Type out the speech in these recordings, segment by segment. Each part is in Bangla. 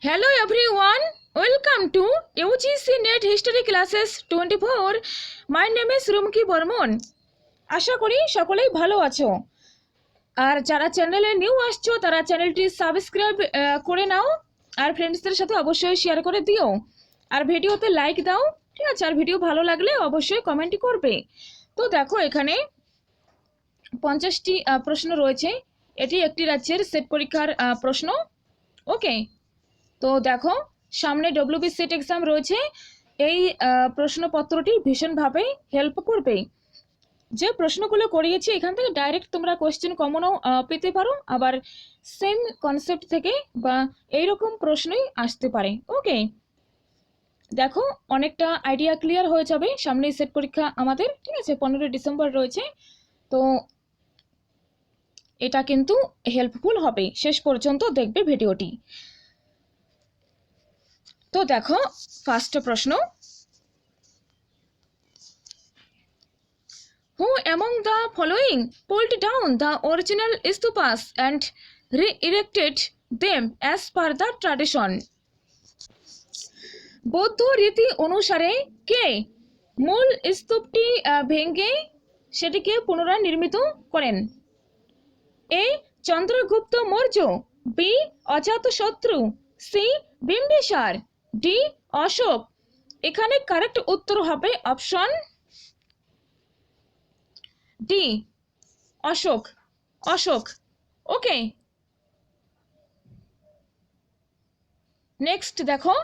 Hello everyone, welcome to UGC Net History Classes 24. My name is Rumki Bormon. আশা করি সকলেই ভালো আছো। আর যারা চ্যানেলে নিউ আসছো তারা চ্যানেলটি সাবস্ক্রাইব করে নাও আর ফ্রেন্ডসদের সাথে অবশ্যই শেয়ার করে দিও আর ভিডিওতে লাইক দাও, ঠিক আছে? আর ভিডিও ভালো লাগলে অবশ্যই কমেন্ট করবে। তো দেখো এখানে 50টি প্রশ্ন রয়েছে। এটি একটি রাজ্যের সেট পরীক্ষার প্রশ্ন। ওকে, তো দেখো সামনে ডব্লিউবি সেট এক্সাম রয়েছে। এই প্রশ্নপত্রটি ভীষণভাবে হেল্প করবে। যে প্রশ্নগুলো করিয়েছি এখান থেকে ডাইরেক্ট তোমরা কোশ্চেন কমনও পেতে পারো, আবার সেম কনসেপ্ট থেকে বা এইরকম প্রশ্নই আসতে পারে। ওকে, দেখো অনেকটা আইডিয়া ক্লিয়ার হয়ে যাবে। সামনে সেট পরীক্ষা আমাদের, ঠিক আছে? 15 ডিসেম্বর রয়েছে। তো এটা কিন্তু হেল্পফুল হবে, শেষ পর্যন্ত দেখবে ভিডিওটি। তো দেখো ফার্স্ট প্রশ্ন, who among the following pulled down the original stupas and re-erected them as per the tradition? বৌদ্ধ রীতি অনুসারে কে মূল স্তূপটি ভেঙে সেটিকে পুনরায় নির্মিত করেন? এ চন্দ্রগুপ্ত মৌর্য, বি অজাতশত্রু, সি বিম্বিসার, ডি অশোক। এখানে কারেক্ট উত্তর হবে অপশন ডি, অশোক। অশোক। ওকে, নেক্সট দেখো,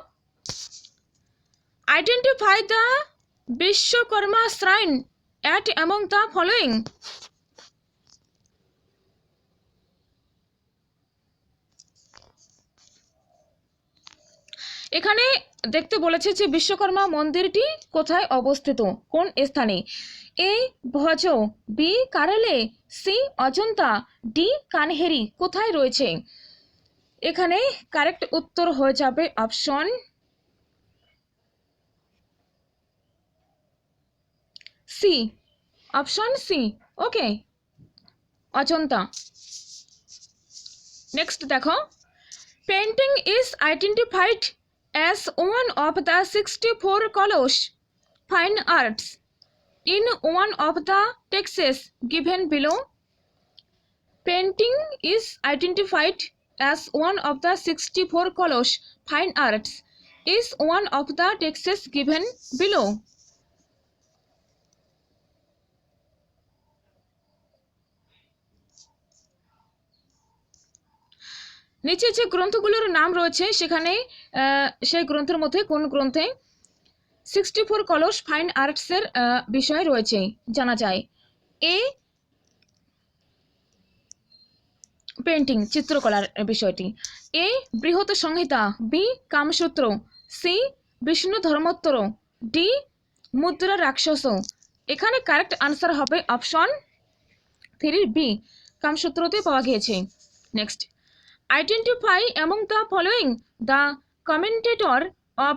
identify the Vishwakarma shrine at among the following. এখানে দেখতে বলেছে যে বিশ্বকর্মা মন্দিরটি কোথায় অবস্থিত, কোন স্থানে? এ ভজ, বি কারেলে, সি অজন্তা, ডি কানহেরি। কোথায় রয়েছে? এখানে কারেক্ট উত্তর হয়ে যাবে অপশন সি, অপশন সি। ওকে, অজন্তা। নেক্সট দেখো, painting is identified as one of the 64 Kalosh fine arts in one of the texts given below. Painting is identified as one of the 64 Kalosh fine arts is one of the texts given below. নিচে যে গ্রন্থগুলোর নাম রয়েছে সেখানে সেই গ্রন্থের মধ্যে কোন গ্রন্থে 64 কলস ফাইন আর্টসের বিষয় রয়েছে জানা যায়? এ পেন্টিং, চিত্রকলার বিষয়টি, A Brihat Samhita, B Kamasutra, C Vishnu Dharmottara, D Mudra Rakshasa. এখানে কারেক্ট আনসার হবে অপশন 3 বি, কামসূত্রতে পাওয়া গিয়েছে। Next, identify among the following the commentator of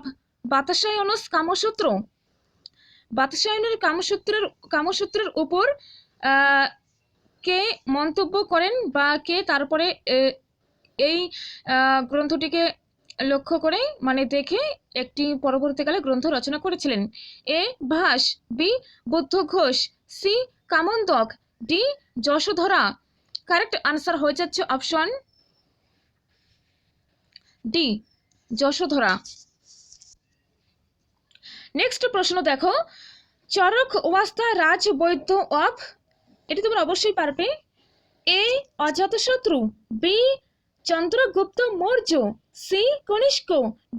Vatsyayana's Kamasutra. বাতাসায়নের কামসূত্রের উপর কে মন্তব্য করেন বা কে তারপরে এই গ্রন্থটিকে লক্ষ্য করে মানে দেখে একটি পরবর্তীকালে গ্রন্থ রচনা করেছিলেন? A Bhasa, B Buddha Ghosa, C Kamandaka, D Yashodhara. Correct answer হয়ে যাচ্ছে অপশন ডি, যশোধরা। নেক্সট প্রশ্ন দেখো, Charaka was the Raj Vaidya of, এটি তোমরা অবশ্যই পারবে। A Ajatashatru, B Chandragupta Maurya, C Kanishka,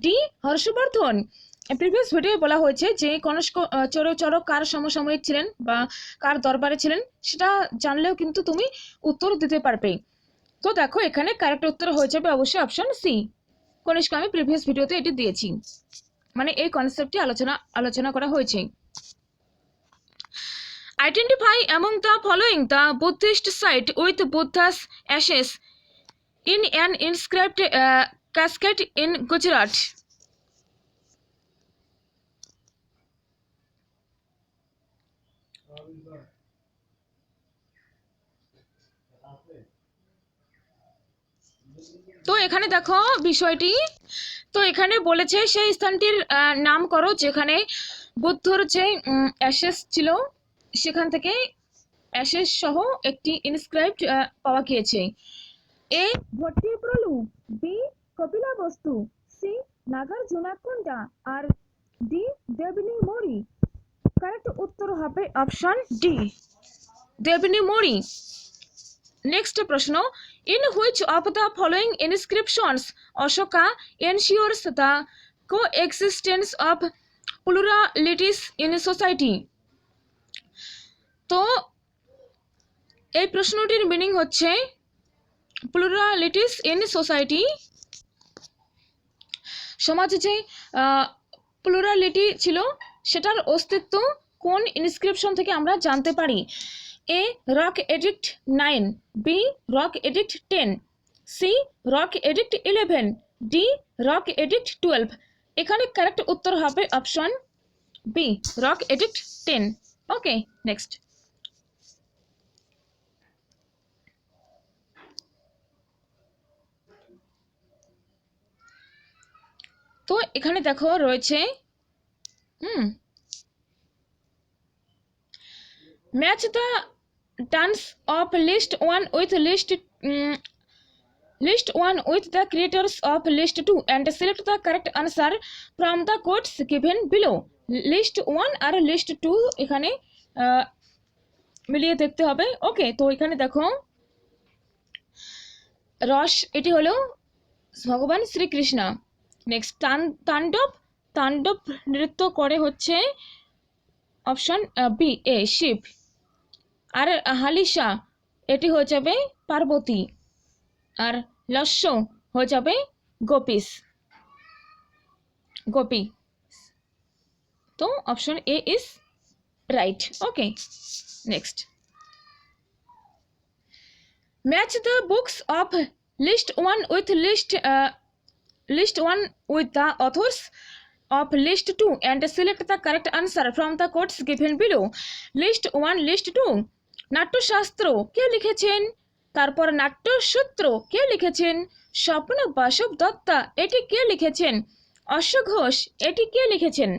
D Harshavardhana. Previous video বলা হয়েছে যে কনিষ্ক চরক কার সমসাময়িক ছিলেন বা কার দরবারে ছিলেন সেটা জানলেও কিন্তু তুমি উত্তর দিতে পারবে। তো দেখো এখানে কারেক্ট উত্তর হয়ে যাবে অবশ্যই অপশন সি, কনিষ্ক। আমি প্রিভিয়াস ভিডিওতে এটি দিয়েছি, মানে এই কনসেপ্টটি আলোচনা করা হয়েছে। Identify among the following the Buddhist site with Buddha's ashes in an inscribed casket in Gujarat. তো এখানে দেখো বিষয়টি, তো এখানে বলেছে সেই স্থানটির নাম করো যেখানে বুদ্ধর যে অ্যাশেস ছিল সেখান থেকে অ্যাশেস সহ একটি ইনস্ক্রাইবড পাওয়া গিয়েছে। A Bhattiprolu, B Kapilavastu, C Nagarjunakonda, আর ডি দেবনী মোড়ি। কারেক্ট উত্তর হবে option D, Devni Mori. Next প্রশ্ন, in which of the following inscriptions Ashoka ensures the coexistence of pluralities in society. তো এই প্রশ্নটির মিনিং হচ্ছে প্লুরালিটিস ইন সোসাইটি, সমাজে যে প্লুরালিটি ছিল সেটার অস্তিত্ব কোন ইনস্ক্রিপশন থেকে আমরা জানতে পারি? A rock edict 9, B rock edict 10, C rock edict 11, D rock edict 12। এখানে কারেক্ট উত্তর হবে option B, rock edict 10। Okay, next. তো এখানে দেখো রয়েছে match the terms of list 1 with list 1 with the creators of list 2 and select the correct answer from the codes given below. List 1 আর লিস্ট 2 এখানে মিলিয়ে দেখতে হবে। ওকে, তো এখানে দেখো রস এটি হলো ভগবান শ্রীকৃষ্ণ। নেক্সট তাণ্ডব নৃত্য করে হচ্ছে অপশন বি, এ শিব। আর হালিশা এটি হয়ে যাবে পার্বতী, আর লস্য হয়ে যাবে গোপী। তো option A is right. Okay, next. Match the books of list 1 with list 1 with the authors of list 2 and select the correct answer from the quotes given below. list 1 list 2 Natyashastra কে লিখেছেন? তারপর নাট্যসূত্র কে লিখেছেন? স্বপ্ন বাসব দত্তা এটি কে লিখেছেন? অশ্বঘোষ এটি কে লিখেছেন?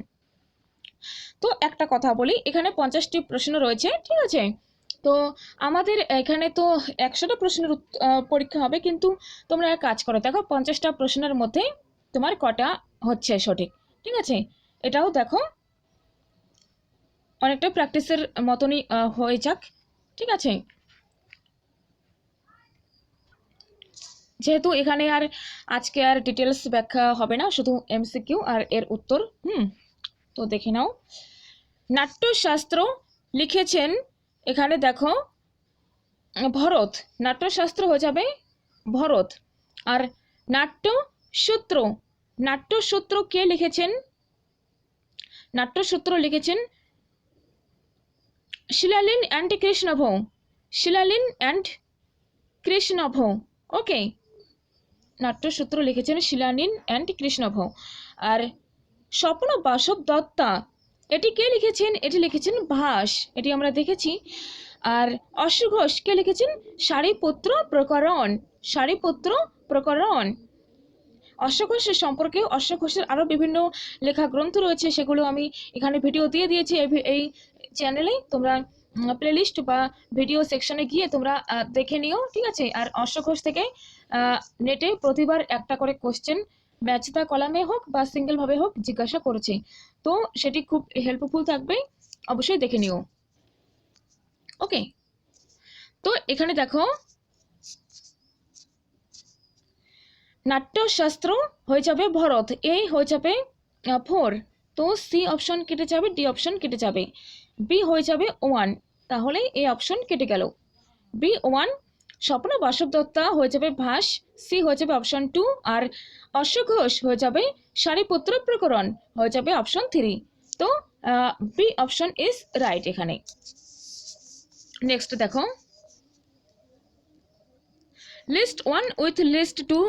তো একটা কথা বলি, এখানে 50টি প্রশ্ন রয়েছে, ঠিক আছে? তো আমাদের এখানে তো 100টা প্রশ্নের পরীক্ষা হবে, কিন্তু তোমরা এক কাজ করো, দেখো 50টা প্রশ্নের মধ্যে তোমার কটা হচ্ছে সঠিক, ঠিক আছে? এটাও দেখো, অনেকটা প্র্যাকটিসের মতনই হয়ে যাক, ঠিক আছে? যেহেতু এখানে আর আজকে আর ডিটেলস ব্যাখ্যা হবে না, শুধু এমসিকিউ আর এর উত্তর। তো দেখে নাও। নাট্যশাস্ত্র লিখেছেন এখানে দেখো ভরত, নাট্যশাস্ত্র হয়ে যাবে ভরত। আর নাট্যসূত্র কে লিখেছেন? নাট্যসূত্র লিখেছেন শিলালিন অ্যান্ড কৃষ্ণভ। ওকে, নাট্যসূত্র লিখেছেন শিলালিন অ্যান্ড কৃষ্ণভ। আর স্বপ্ন বাসব দত্তা এটি কে লিখেছেন? এটি লিখেছেন ভাস, এটি আমরা দেখেছি। আর অশ্বঘোষ কে লিখেছেন? সারিপুত্র প্রকরণ। অশ্বঘোষের সম্পর্কে অশ্বঘোষের আরও বিভিন্ন লেখা গ্রন্থ রয়েছে, সেগুলো আমি এখানে ভিডিও দিয়ে দিয়েছি এই চ্যানেলে। তোমরা প্লেলিস্ট বা ভিডিও সেকশনে গিয়ে তোমরা দেখে নিও, ঠিক আছে? আর অশ্বঘোষ থেকে নেটে প্রতিবার একটা করে কোশ্চেন ম্যাচ দ্য কলামে হোক বা সিঙ্গেলভাবে হোক জিজ্ঞাসা করেছে, তো সেটি খুব হেল্পফুল থাকবে, অবশ্যই দেখে নিও। ওকে, তো এখানে দেখো নাট্যশাস্ত্র হয়ে যাবে ভরত, এই হয়ে যাবে 4, তো সি অপশন কেটে যাবে, ডি অপশন কেটে যাবে, বি হয়ে যাবে 1, তাহলে এ অপশন কেটে গেল। বি 1, স্বপ্ন বাসব দত্তা হয়ে যাবে ভাস, সি হয়ে যাবে অপশন 2, আর অশ্বঘোষ হয়ে যাবে সারিপুত্র প্রকরণ, হয়ে যাবে অপশন 3। তো বি অপশন ইজ রাইট এখানে। নেক্সট দেখো, লিস্ট 1 উইথ লিস্ট 2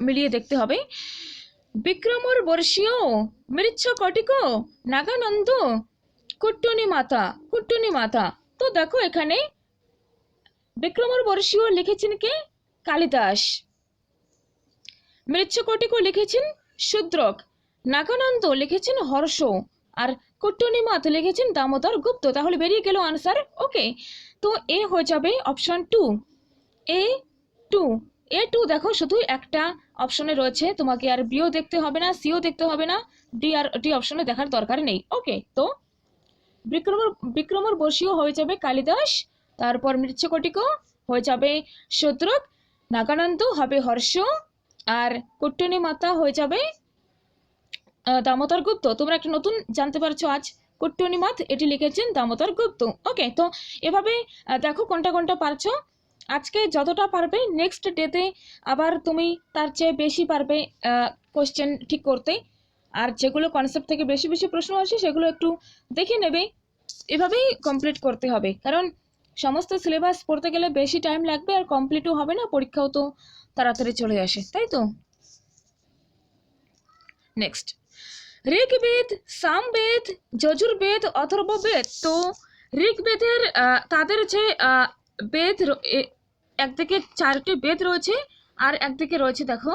মিলিয়ে দেখতে হবে। বিক্রমর বর্ষীয় মৃচ্ছ কটিক নাগানন্দ কুট্টুনি মাতা। তো দেখো এখানে বিক্রমর বর্ষীয় লিখেছেন কে? কালিদাস। মৃচ্ছকটিকও লিখেছেন শূদ্রক, নাগানন্দ লিখেছেন হর্ষ, আর কুট্টনিমাত লিখেছেন দামোদর গুপ্ত। তাহলে বেরিয়ে গেল আনসার। ওকে, তো এ হয়ে যাবে অপশন 2, A2। A2 দেখো শুধু একটা অপশনে রয়েছে, তোমাকে আর বিও দেখতে হবে না, সিও দেখতে হবে না, ডি অপশনে দেখার দরকার নেই। ওকে, তো বিক্রমর বর্ষীয় হয়ে যাবে কালিদাস, তারপর মৃচ্ছকটিক হয়ে যাবে শূদ্রক, নাগানন্দ হবে হর্ষ, আর কুট্টনি মাতা হয়ে যাবে দামোদর গুপ্ত। তোমরা একটা নতুন জানতে পারছো আজ, কুট্টনিমাত এটি লিখেছেন দামোদর গুপ্ত। ওকে, তো এভাবে দেখো কোনটা কোনটা পারছো। আজকে যতটা পারবে নেক্সট ডেতে আবার তুমি তার চেয়ে বেশি পারবে কোশ্চেন ঠিক করতে, আর যেগুলো কনসেপ্ট থেকে বেশি বেশি প্রশ্ন আসে সেগুলো একটু দেখে নেবে। এভাবেই কমপ্লিট করতে হবে, কারণ সমস্ত সিলেবাস পড়তে গেলে বেশি টাইম লাগবে আর কমপ্লিটও হবে না, পরীক্ষাও তো তাড়াতাড়ি চলে আসে, তাই তো। নেক্সট, ঋগ্বেদ, সামবেদ, যজুর্বেদ, অথর্ববেদ। তো ঋগ্বেদের তাদের যে বেদ একদিকে 4টি বেদ রয়েছে, আর একদিকে রয়েছে দেখো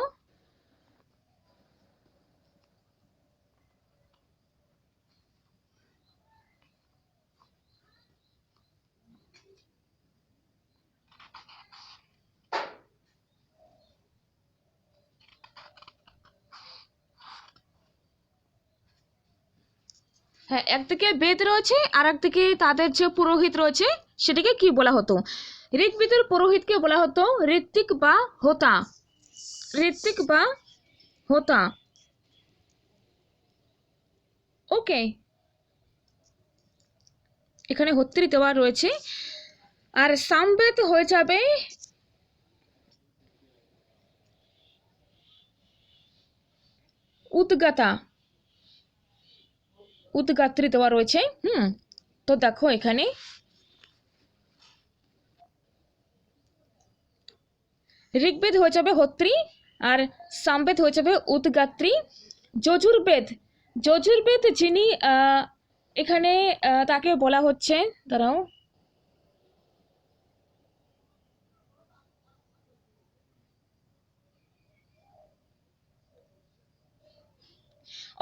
হ্যাঁ, একদিকে বেদ রয়েছে আর একদিকে তাদের যে পুরোহিত রয়েছে সেটাকে কি বলা হতো? ঋগ্বেদের পুরোহিতকে বলা হতো ঋত্বিক বা হোতা, ঋত্বিক বা হোতা। ওকে, এখানে হত্রি দেওয়া রয়েছে। আর সামবেদ হয়ে যাবে উদ্গাতা, উদ্গাত্রী দেওয়া রয়েছে। তো দেখো এখানে ঋগ্বেদ হয়ে যাবে হত্রী আর সামবেদ হয়ে যাবে উদ্গাত্রী। যজুর্বেদ, যজুর্বেদ যিনি এখানে তাকে বলা হচ্ছে, দাঁড়াও,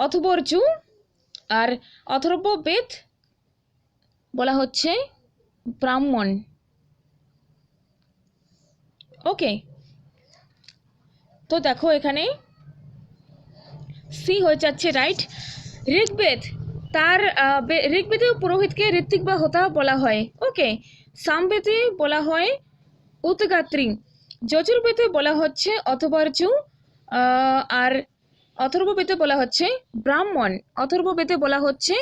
অথর্বর্জু, আর অথর্ববেদ বলা হচ্ছে ব্রাহ্মণ। ওকে, তো দেখো এখানে সি হয়ে যাচ্ছে রাইট। ঋগ্বেদ, তার ঋগ্বেদে পুরোহিতকে ঋত্বিক বা হোতা বলা হয়। ওকে, সামবেদে বলা হয় উদ্গাত্রী, যজুর্বেদে বলা হচ্ছে অথর্বর্জু, আর অথর্ববেদে বলা হচ্ছে ব্রাহ্মণ, অথর্ববেদে বলা হচ্ছে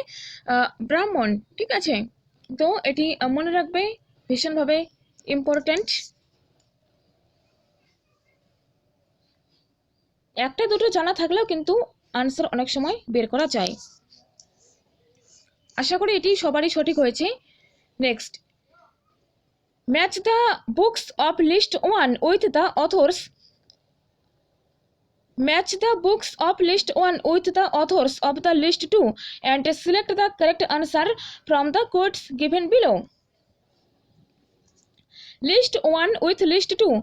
ব্রাহ্মণ। ঠিক আছে, তো এটি মনে রাখবে, ভীষণভাবে ইম্পর্ট্যান্ট। একটা দুটো জানা থাকলেও কিন্তু আনসার অনেক সময় বের করা যায়। আশা করি এটি সবারই সঠিক হয়েছে। Next, match the books of list 1 with the authors, match the books of list 1 with the authors of the list 2 and select the correct answer from the quotes given below. List 1 with list 2,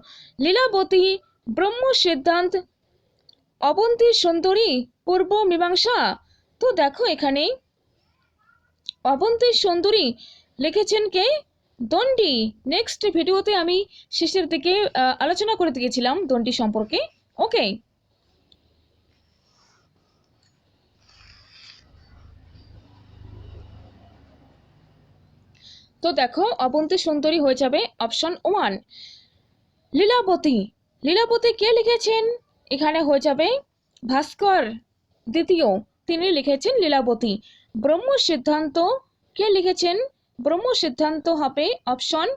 Lilavati, ব্রহ্ম সিদ্ধান্ত, অবন্তী সুন্দরী, পূর্ব মীমাংসা। তো দেখো এখানে অবন্তী সুন্দরী লিখেছেন কে? দণ্ডী। নেক্সট ভিডিওতে আমি শেষের দিকে আলোচনা করে দিয়েছিলাম দণ্ডী সম্পর্কে। ওকে, তো দেখো অবন্তী সুন্দরী হয়ে যাবে অপশন 1। লীলাবতী, লীলাবতী কে লিখেছেন? এখানে হয়ে যাবে ভাস্কর দ্বিতীয়, তিনি লিখেছেন লীলাবতী। ব্রহ্ম সিদ্ধান্ত কে লিখেছেন? ব্রহ্ম সিদ্ধান্ত হবে অপশন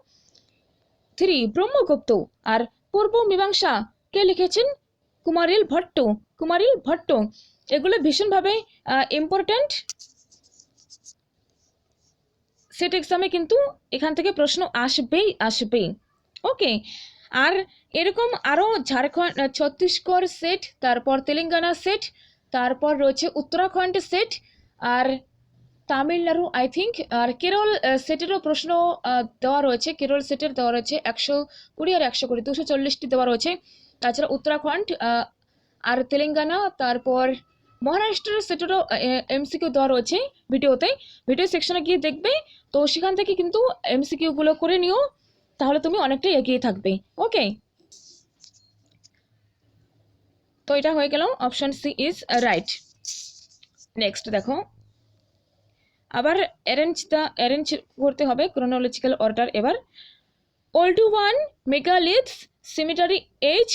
3 ব্রহ্মগুপ্ত। আর পূর্ব মীমাংসা কে লিখেছেন? কুমারিল ভট্ট, কুমারিল ভট্ট। এগুলো ভীষণভাবে ইম্পর্ট্যান্ট, সেট এক্সামে কিন্তু এখান থেকে প্রশ্ন আসবেই আসবে। ওকে, আর এরকম আরও ঝাড়খণ্ড, ছত্তিশগড় সেট, তারপর তেলেঙ্গানা সেট, তারপর রয়েছে উত্তরাখণ্ড সেট, আর তামিলনাড়ু আই থিঙ্ক, আর কেরল সেটেরও প্রশ্ন দেওয়া রয়েছে। কেরল সেটের দেওয়া রয়েছে 120 আর 120, 240টি দেওয়া রয়েছে। তাছাড়া উত্তরাখণ্ড আর তেলেঙ্গানা, তারপর মহারাষ্ট্রের সেটারও এমসিকিউ দেওয়া রয়েছে ভিডিও সেকশনে গিয়ে দেখবে। তো সেখান থেকে কিন্তু এমসিকিউগুলো করে নিও, তাহলে তুমি অনেকটাই এগিয়ে থাকবে। ওকে, তো এটা হয়ে গেল, option C is right. Next দেখো, আবার অ্যারেঞ্জ করতে হবে ক্রোনোলজিক্যাল অর্ডার। এবার old one, megaliths, cemetery age,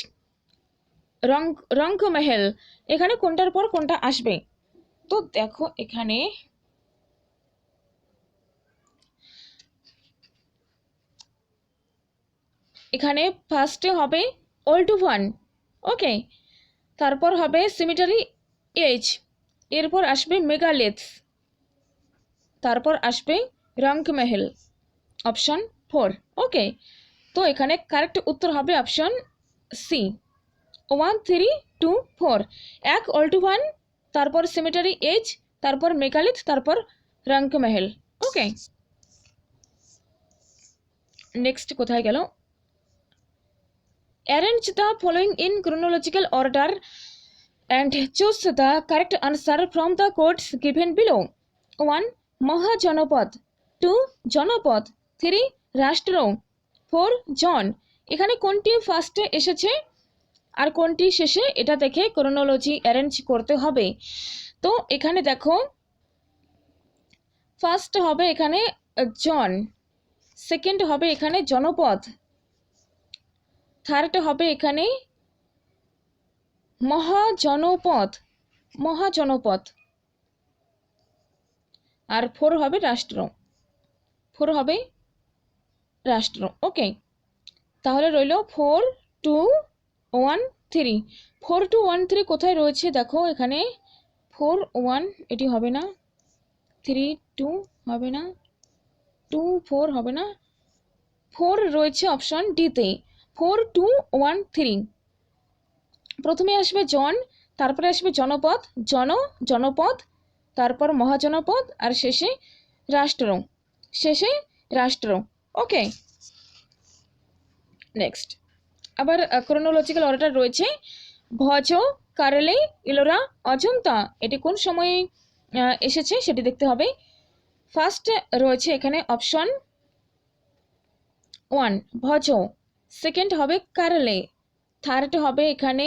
Rangmahal, এখানে কোনটার পর কোনটা আসবে? তো দেখো এখানে ফার্স্টে হবে ওল্ড ওয়ান, ওকে, তারপর হবে সিমিটারি এজ, এরপর আসবে মেগালিথস, তারপর আসবে রঙ্কমহল, অপশন 4। ওকে, তো এখানে কারেক্ট উত্তর হবে অপশন সি, 1 3 2 4। এক ওল্ড ওয়ান, তারপর সিমিটারি এজ, তারপর মেগালিথ, তারপর রঙ্কমহল। ওকে, নেক্সট কোথায় গেল? Arrange the following in chronological order and choose the correct answer from the codes given below. 1 মহাজনপদ, 2 জনপদ, 3 রাষ্ট্র, 4 জন। এখানে কোনটি ফার্স্টে এসেছে আর কোনটি শেষে, এটা দেখে ক্রোনোলজি অ্যারেঞ্জ করতে হবে। তো এখানে দেখো, ফার্স্ট হবে এখানে জন, সেকেন্ড হবে এখানে জনপদ, থার্ড হবে এখানে মহাজনপদ, আর 4 হবে রাষ্ট্র। ওকে, তাহলে রইল 4 2 1 3। 4 2 1 3 কোথায় রয়েছে দেখো, এখানে 4 1 এটি হবে না, 3 2 হবে না, 2 4 হবে না, 4 রয়েছে অপশন ডিতে, 4 2 1 3। প্রথমে আসবে জন, তারপরে আসবে জনপদ, তারপর মহাজনপদ, আর শেষে রাষ্ট্র। ওকে, নেক্সট আবার ক্রোনোলজিক্যাল অর্ডার রয়েছে, ভজ, কারেলে, ইলোরা, অজন্তা, এটি কোন সময়ে এসেছে সেটি দেখতে হবে। ফার্স্ট রয়েছে এখানে অপশন 1 ভজ, সেকেন্ড হবে কারেলে, থার্ড হবে এখানে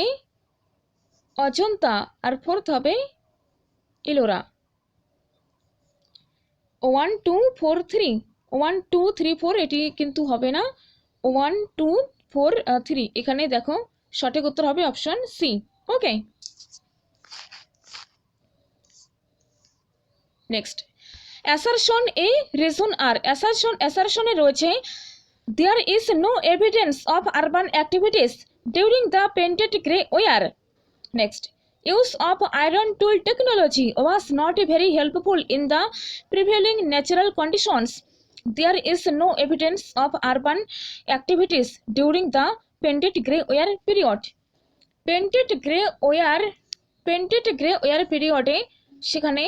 অজন্তা, আর ফোর্থ হবে ইলোরা। 1 2 4 3, 1 2 3 4 এটি কিন্তু হবে না, 1 2 4 3, এখানে দেখো সঠিক উত্তর হবে option C. Okay, next assertion A reason R, অ্যাসারশনে রয়েছে there is no evidence of urban activities during the painted grey ware. Next, use of iron tool technology was not very helpful in the prevailing natural conditions. There is no evidence of urban activities during the painted grey ware period. painted grey ware পিরিয়ডে সেখানে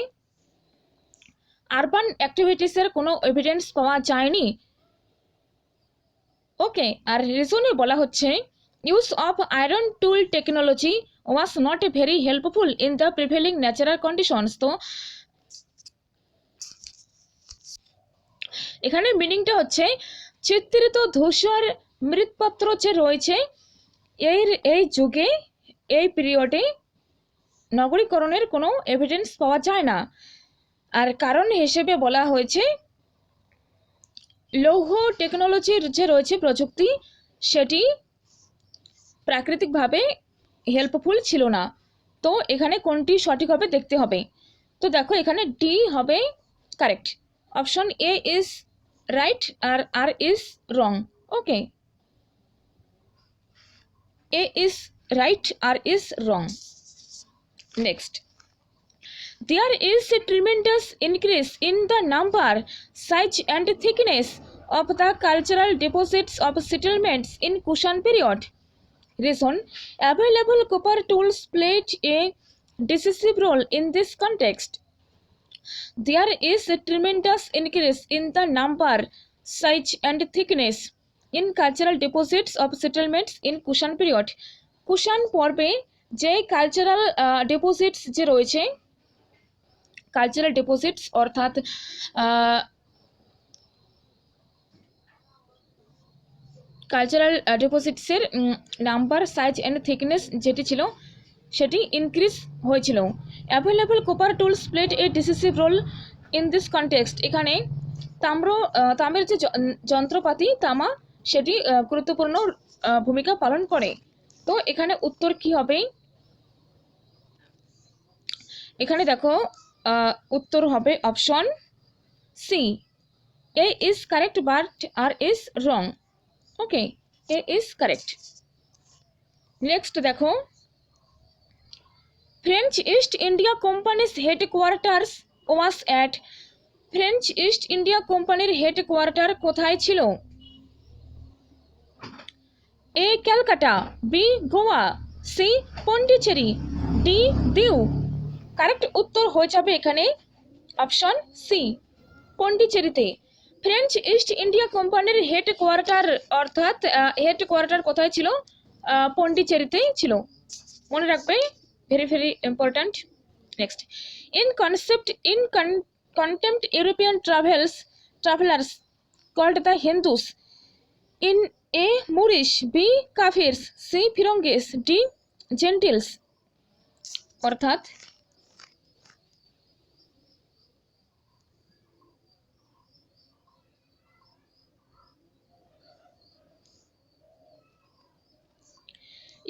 আরবান অ্যাক্টিভিটিসের কোনো এভিডেন্স পাওয়া যায়নি। ওকে, আর রিজনে বলা হচ্ছে use of iron tool technology was not very helpful in the prevailing natural conditions. তো এখানে মিনিংটা হচ্ছে চিত্রিত ধূসর মৃৎপাত্র যে রয়েছে এই যুগে, এই পিরিয়ডে নগরীকরণের কোনো এভিডেন্স পাওয়া যায় না। আর কারণ হিসেবে বলা হয়েছে লৌহ টেকনোলজির যে রয়েছে প্রযুক্তি, সেটি প্রাকৃতিকভাবে হেল্পফুল ছিল না। তো এখানে কোনটি সঠিক হবে দেখতে হবে। তো দেখো এখানে ডি হবে correct, option A is right আর R is wrong. Okay, A is right, R is wrong. Next, there is a tremendous increase in the number, size and thickness of the cultural deposits of settlements in Kushan period. Reason, available copper tools played a decisive role in this context. There is a tremendous increase in the number, size and thickness in cultural deposits of settlements in Kushan period. Kushan পর্বে যে কালচারাল ডিপোজিটস যে রয়েছে, কালচারাল ডিপোজিটস অর্থাৎ কালচারাল ডিপোজিটসের নাম্বার, সাইজ অ্যান্ড থিকনেস যেটি ছিল সেটি ইনক্রিজ হয়েছিল। Available copper tools played a decisive role in this context. এখানে তামের যে যন্ত্রপাতি তামা সেটি গুরুত্বপূর্ণ ভূমিকা পালন করে। তো এখানে উত্তর কি হবে? এখানে দেখো উত্তর হবে option C, A is correct but R is wrong. Okay, A is correct. Next দেখো, French East India companies headquarters was at. French East India কোম্পানির হেডকোয়ার্টার কোথায় ছিল? A Calcutta, B Goa, C Pondicherry, D Diu. Correct উত্তর হয়ে যাবে এখানে অপশন সি, পন্ডিচেরিতে। ফ্রেঞ্চ ইস্ট ইন্ডিয়া কোম্পানির হেডকোয়ার্টার অর্থাৎ হেডকোয়ার্টার কোথায় ছিল? পন্ডিচেরিতেই ছিল, মনে রাখবে, very very important. Next, in contempt European travelers called the Hindus in A Moorish, B Kafirs, C Fironges, D Gentiles। অর্থাৎ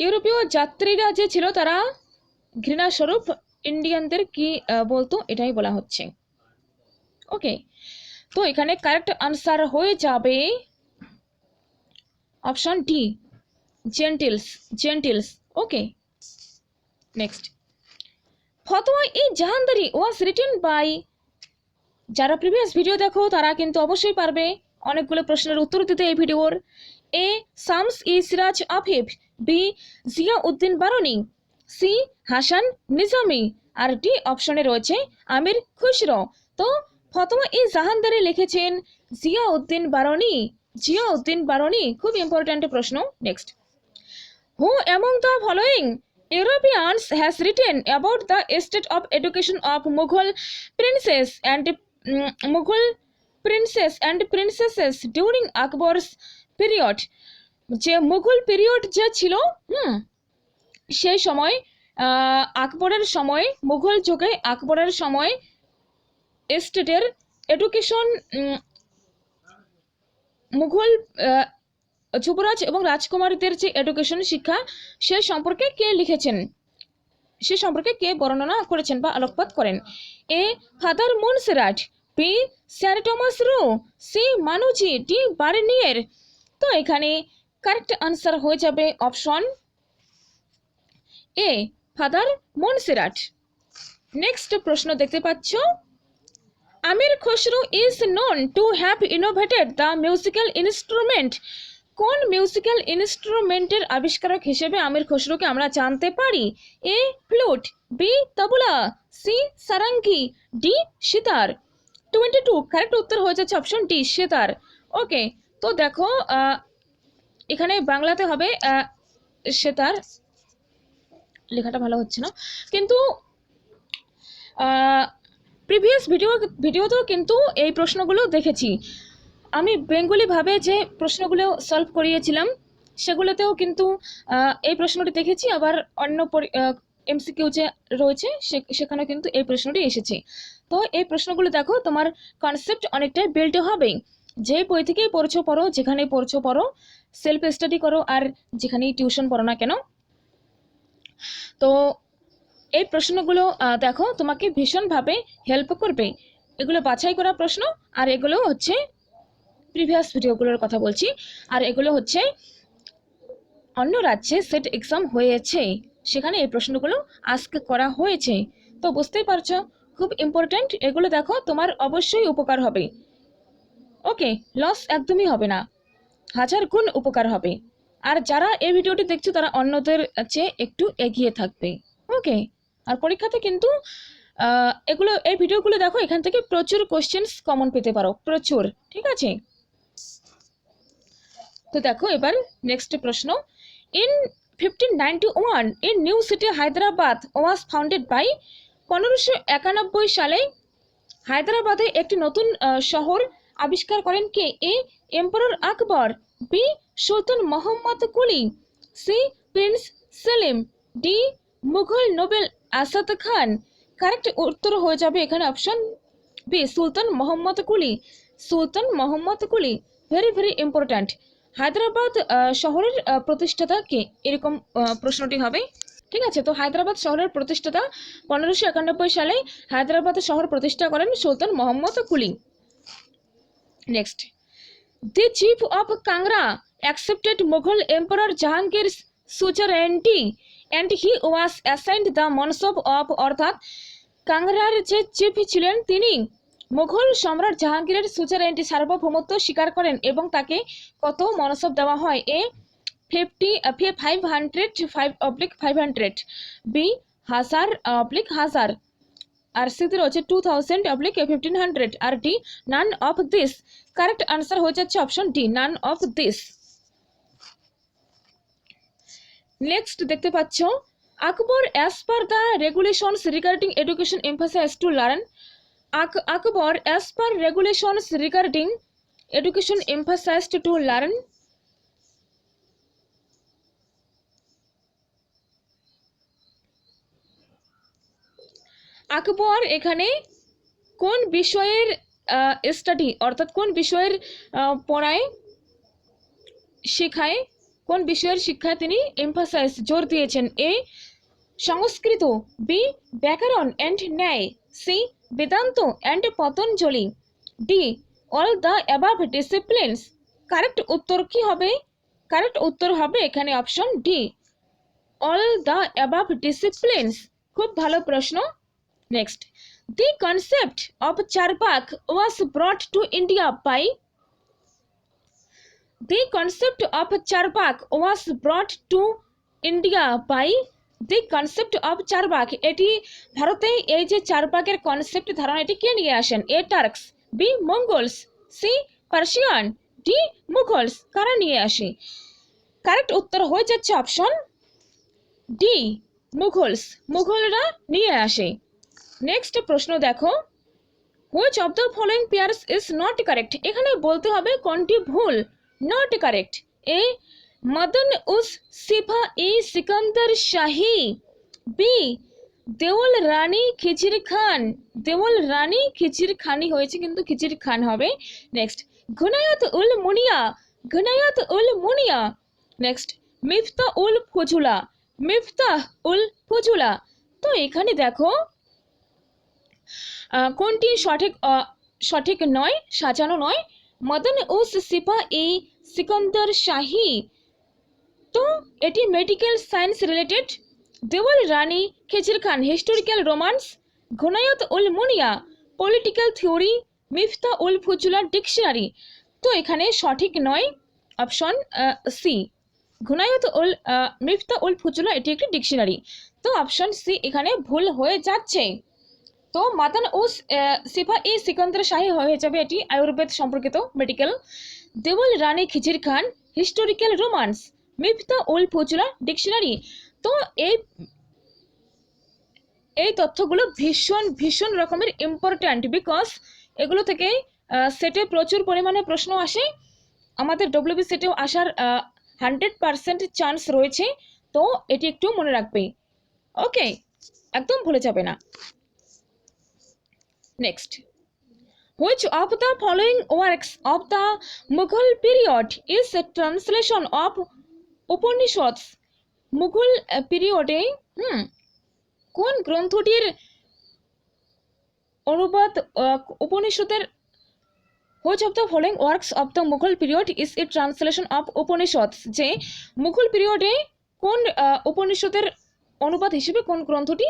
ইউরোপীয় যাত্রীরা যে ছিল তারা ঘৃণাস্বরূপ ইন্ডিয়ানদের কি বলতো, এটাই বলা হচ্ছে। ওকে, তো এখানে কারেক্ট আনসার হয়ে যাবে option D, gentiles. Okay, next, Fatawa-i Jahandari was written by. যারা প্রিভিয়াস ভিডিও দেখো তারা কিন্তু অবশ্যই পারবে অনেকগুলো প্রশ্নের উত্তর দিতে এই ভিডিওর। এ শামস-ই সিরাজ আফিফ, বি জিয়াউদ্দিন বারনী, সি হাসান নিজামি, আর ডি অপশনে রয়েছে আমির খুসরো। তো ফতোয়া-ই জাহানদারি লিখেছেন জিয়াউদ্দিন বারনী। খুব ইম্পর্ট্যান্ট প্রশ্ন। Next, who among the following Europeans has written about the state of education of Mughal princes and princesses during Akbar's period। যে মুঘল পিরিয়ড যে ছিল সেই সময় আকবরের সময়, মুঘল যুগে আকবরের সময় স্টেটের এডুকেশন, মুঘল যুবরাজ এবং রাজকুমারীদের যে এডুকেশন শিক্ষা সে সম্পর্কে কে লিখেছেন, সে সম্পর্কে কে বর্ণনা করেছেন বা আলোকপাত করেন? A Father Monserrate, B Sir Thomas Roe, C Manucci, D Bernier. তো এখানে কারেক্ট আনসার হয়ে যাবে option A, Father Monserrate. Next প্রশ্ন দেখতে পাচ্ছ, Amir Khusrau is known to have innovated the musical instrument. কোন মিউজিক্যাল ইনস্ট্রুমেন্টের আবিষ্কারক হিসেবে আমির খসরুকে আমরা জানতে পারি? A flute, B tabla, C sarangi, D sitar. 22 correct উত্তর হয়ে যাচ্ছে অপশন ডি, সিতার। ওকে, তো দেখো এখানে বাংলাতে হবে সিতার, লেখাটা ভালো হচ্ছে না, কিন্তু প্রিভিয়াস ভিডিওতেও কিন্তু এই প্রশ্নগুলো দেখেছি আমি। বেঙ্গলিভাবে যে প্রশ্নগুলো সলভ করিয়েছিলাম সেগুলোতেও কিন্তু এই প্রশ্নটি দেখেছি, আবার অন্য এমসিকিউ যে রয়েছে সেখানে কিন্তু এই প্রশ্নটি এসেছে। তো এই প্রশ্নগুলো দেখো, তোমার কনসেপ্ট অনেকটাই বিল্ড হবে। যে বই থেকেই পড়ছো পড়ো, যেখানে পড়ছো পড়ো, সেলফ স্টাডি করো, আর যেখানেই টিউশন পড়ো না কেন। তো এই প্রশ্নগুলো দেখো তোমাকে ভীষণভাবে হেল্প করবে। এগুলো বাছাই করা প্রশ্ন, আর এগুলো হচ্ছে প্রিভিয়াস ভিডিওগুলোর কথা বলছি, আর এগুলো হচ্ছে অন্য রাজ্যে সেট এক্সাম হয়েছে সেখানে এই প্রশ্নগুলো আস্ক করা হয়েছে। তো বুঝতেই পারছো খুব ইম্পর্ট্যান্ট। এগুলো দেখো তোমার অবশ্যই উপকার হবে। ওকে, লস একদমই হবে না, 1000 গুণ উপকার হবে। আর যারা এই ভিডিওটি দেখছো তারা অন্যদের চেয়ে একটু এগিয়ে থাকবে। ওকে, আর পরীক্ষাতে কিন্তু এই ভিডিওগুলো দেখো, এখান থেকে প্রচুর কোশ্চেন্স কমন পেতে পারো, প্রচুর। ঠিক আছে, তো দেখো এবার নেক্সট প্রশ্ন, in 1591 a new city Hyderabad was founded by 1591 সালে হায়দ্রাবাদে একটি নতুন শহর আবিষ্কার করেন কে? A Emperor Akbar, B Sultan Mohammad Quli, C Prince Salim, D Mughal noble Asad Khan. Correct উত্তর হয়ে যাবে এখানে অপশন বি সুলতান মোহাম্মদ কুলি। সুলতান মোহাম্মদ কুলি ভেরি ভেরি ইম্পর্ট্যান্ট। হায়দ্রাবাদ শহরের প্রতিষ্ঠাতা কে? এরকম প্রশ্নটি হবে। ঠিক আছে, তো হায়দ্রাবাদ শহরের প্রতিষ্ঠাতা 1591 সালে হায়দ্রাবাদ শহর প্রতিষ্ঠা করেন সুলতান মোহাম্মদ কুলি। Next, the chief of Kangra accepted Mughal Emperor Jahangir's suzerainty and he was assigned the Mansab of, অর্থাৎ কাংরার যে চিফ ছিলেন তিনি মুঘল সম্রাট জাহাঙ্গীরের সুজারেন্টি সার্বভৌমত্ব স্বীকার করেন এবং তাকে কত মনসব দেওয়া হয়? এ 500/500, বি 1000/1000, আর সিতে রয়েছে 2000/1500, আর D none of this. Correct answer হয়ে যাচ্ছে option D none of this. Next দেখতে পাচ্ছ, Akbar as per the regulations regarding education emphasise to learn. Akbar as per regulations regarding education emphasised to learn. Akbar এখানে কোন বিষয়ের স্টাডি, অর্থাৎ কোন বিষয়ের পড়ায় শেখায়, কোন বিষয়ের শিক্ষায় তিনি এমফাসাইজ জোর দিয়েছেন? এ সংস্কৃত, বি ব্যাকরণ অ্যান্ড ন্যায়, C Vedanta and Patanjali, D all the above disciplines. Correct উত্তর কি হবে? কারেক্ট উত্তর হবে এখানে option D all the above disciplines. খুব ভালো প্রশ্ন। Next, the concept of Charpak was brought to India by. The concept of Charpak was brought to India by. The concept of Charpak, এটি ভারতে এই যে চারপাকের কনসেপ্ট ধারণা এটি কে নিয়ে আসেন? A Turks, B Mongols, C Persian, D Mughals. কারা নিয়ে আসে? কারেক্ট উত্তর হয়ে যাচ্ছে অপশন ডি মুঘলস। মুঘলরা নিয়ে আসে। নেক্সট প্রশ্ন দেখো, which of the following pairs is not correct. এখানে বলতে হবে কোনটি ভুল, not correct. A Madan us Shifa i Sikandar Shahi, B দেওয়াল রানী খিচির খান। দেওয়াল রানী খিচির খানি হয়েছে কিন্তু খিচির খান হবে। নেক্সট, ঘুনায়াত উল মুনিয়া, ঘুনায়াত উল মুনিয়া। নেক্সট, মিফতা উল ফজুলা, মিফতাহ উল ফজুলা। তো এখানে দেখো কোনটি সঠিক নয়, সাজানো নয়? মদন উস সিফা ই সিকান্দার শাহী, তো এটি মেডিকেল সায়েন্স রিলেটেড। দেওয়াল রানী খিচির খান হিস্টোরিক্যাল রোমান্স, ঘুনায়াত উল মুনিয়া পলিটিক্যাল থিওরি, মিফতা উল ফজুলা ডিকশনারি। তো এখানে সঠিক নয় অপশন সি ঘুনায়াত উল মিফতা উল ফজুলা এটি একটি ডিকশনারি। তো অপশন সি এখানে ভুল হয়ে যাচ্ছে। তো মদন উস সিফা ই সিকান্দার শাহী হয়ে যাবে এটি আয়ুর্বেদ সম্পর্কিত মেডিকেল। দেওয়াল রানী খিচির খান হিস্টোরিক্যাল রোমান্স, মিফতা উল ফজুলা ডিকশনারি। তো এই তথ্যগুলো ভীষণ ভীষণ রকমের ইম্পর্ট্যান্ট, বিকজ এগুলো থেকে সেটে প্রচুর পরিমাণে প্রশ্ন আসে। আমাদের ডব্লিউবি সেটেও আসার 100% চান্স রয়েছে। তো এটি একটু মনে রাখবে, ওকে, একদম ভুলে যাবে না। Next, which of the following works of the Mughal period is a translation of Upanishads? Mughal পিরিয়ডে কোন গ্রন্থটির অনুবাদ উপনিষদের? which of the following works of the Mughal period is a translation of Upanishads? যে মুঘল পিরিয়ডে কোন উপনিষদের অনুবাদ হিসেবে কোন গ্রন্থটি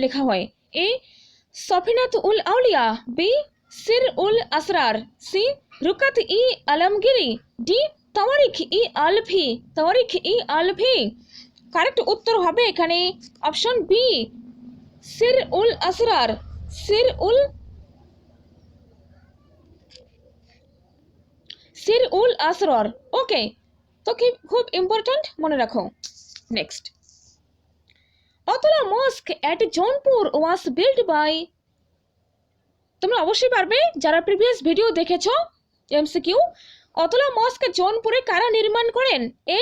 লেখা হয়? এ সফিনাত উল আউলিয়া, বি সির উল আসরার, সি রুকাত ই আলমগিরি, ডি তাওয়ারিখ ই আলফি, তাওয়ারিখ ই আলফি। কারেক্ট উত্তর হবে এখানে অপশন বি সির উল আসরার, সির উল আসরার। ওকে, তো কি খুব ইম্পর্ট্যান্ট, মনে রাখো। Next, Atala mosque at Jaunpur was build by, তোমরা অবশ্যই পারবে যারা প্রিভিয়াস ভিডিও দেখেছো। এমসিকিউ, অতলা মস্ক জৌনপুরে কারা নির্মাণ করেন? A